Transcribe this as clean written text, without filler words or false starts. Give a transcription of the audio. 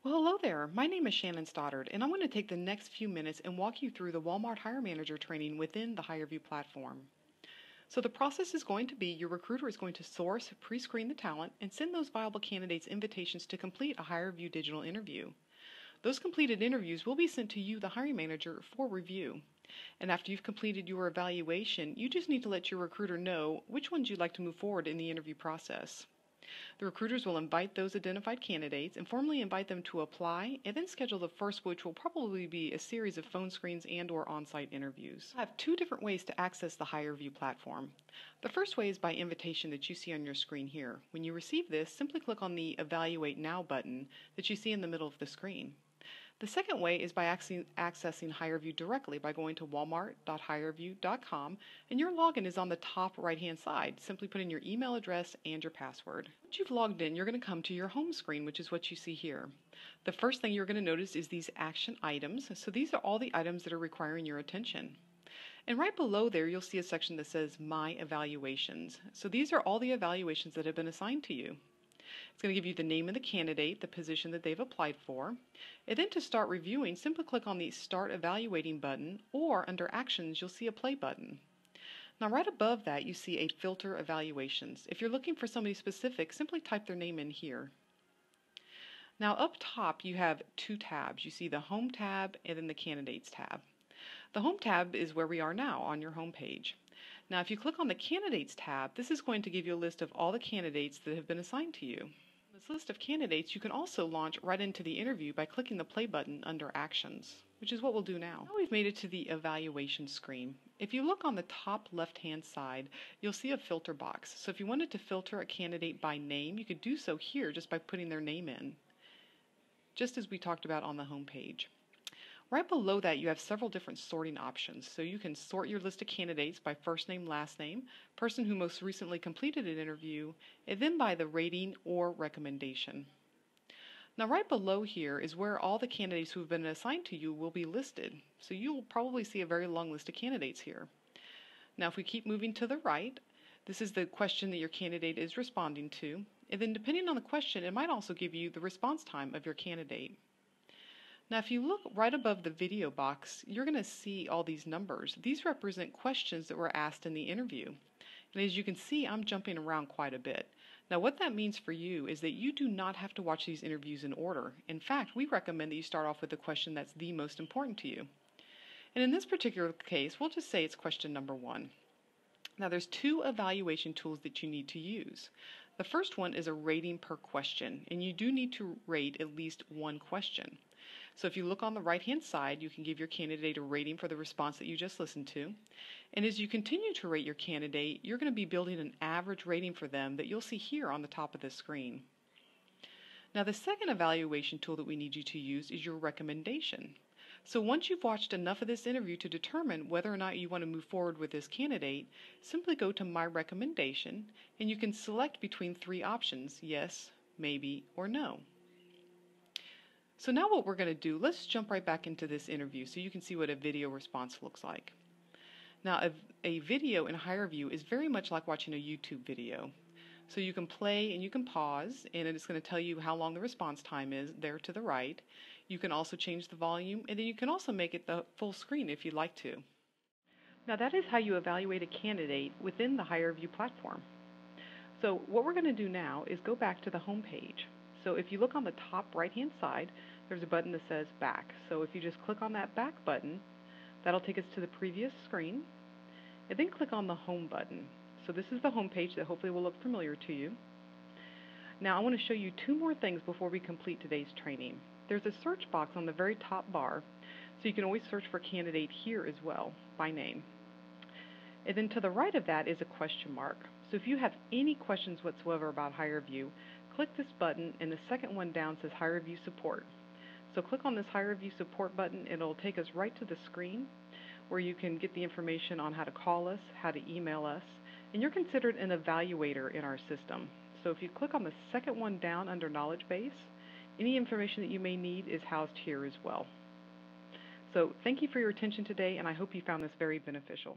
Well, hello there. My name is Shannon Stoddard, and I'm going to take the next few minutes and walk you through the Walmart Hire Manager training within the HireVue platform. So the process is going to be your recruiter is going to source, pre-screen the talent, and send those viable candidates invitations to complete a HireVue digital interview. Those completed interviews will be sent to you, the hiring manager, for review. And after you've completed your evaluation, you just need to let your recruiter know which ones you'd like to move forward in the interview process. The recruiters will invite those identified candidates and formally invite them to apply and then schedule the first, which will probably be a series of phone screens and/or on-site interviews. I have two different ways to access the HireVue platform. The first way is by invitation that you see on your screen here. When you receive this, simply click on the Evaluate Now button that you see in the middle of the screen. The second way is by accessing HireVue directly by going to walmart.hirevue.com, and your login is on the top right-hand side. Simply put in your email address and your password. Once you've logged in, you're going to come to your home screen, which is what you see here. The first thing you're going to notice is these action items. So these are all the items that are requiring your attention. And right below there, you'll see a section that says My Evaluations. So these are all the evaluations that have been assigned to you. It's going to give you the name of the candidate, the position that they've applied for. And then to start reviewing, simply click on the Start Evaluating button, or under Actions, you'll see a Play button. Now right above that, you see a Filter Evaluations. If you're looking for somebody specific, simply type their name in here. Now up top, you have two tabs. You see the Home tab and then the Candidates tab. The Home tab is where we are now on your home page. Now if you click on the Candidates tab, this is going to give you a list of all the candidates that have been assigned to you. This list of candidates you can also launch right into the interview by clicking the play button under Actions, which is what we'll do now. Now we've made it to the evaluation screen. If you look on the top left-hand side, you'll see a filter box. So if you wanted to filter a candidate by name, you could do so here just by putting their name in, just as we talked about on the home page. Right below that, you have several different sorting options. So you can sort your list of candidates by first name, last name, person who most recently completed an interview, and then by the rating or recommendation. Now right below here is where all the candidates who have been assigned to you will be listed. So you'll probably see a very long list of candidates here. Now if we keep moving to the right, this is the question that your candidate is responding to. And then depending on the question, it might also give you the response time of your candidate. Now if you look right above the video box, you're going to see all these numbers. These represent questions that were asked in the interview. And as you can see, I'm jumping around quite a bit. Now what that means for you is that you do not have to watch these interviews in order. In fact, we recommend that you start off with the question that's the most important to you. And in this particular case, we'll just say it's question number 1. Now there's two evaluation tools that you need to use. The first one is a rating per question, and you do need to rate at least one question. So if you look on the right-hand side, you can give your candidate a rating for the response that you just listened to. And as you continue to rate your candidate, you're going to be building an average rating for them that you'll see here on the top of the screen. Now the second evaluation tool that we need you to use is your recommendation. So once you've watched enough of this interview to determine whether or not you want to move forward with this candidate, simply go to My Recommendation, and you can select between 3 options: yes, maybe, or no. So now what we're going to do, let's jump right back into this interview so you can see what a video response looks like. Now a video in HireVue is very much like watching a YouTube video. So you can play and you can pause, and it's going to tell you how long the response time is there to the right. You can also change the volume, and then you can also make it the full screen if you'd like to. Now that is how you evaluate a candidate within the HireVue platform. So what we're going to do now is go back to the home page. So if you look on the top right-hand side, there's a button that says Back. So if you just click on that Back button, that'll take us to the previous screen, and then click on the Home button. So this is the home page that hopefully will look familiar to you. Now I want to show you 2 more things before we complete today's training. There's a search box on the very top bar, so you can always search for candidate here as well, by name. And then to the right of that is a question mark. So if you have any questions whatsoever about HireVue, click this button, and the second one down says HireVue Support. So click on this HireVue Support button, and it'll take us right to the screen where you can get the information on how to call us, how to email us, and you're considered an evaluator in our system. So if you click on the second one down under Knowledge Base, any information that you may need is housed here as well. So thank you for your attention today, and I hope you found this very beneficial.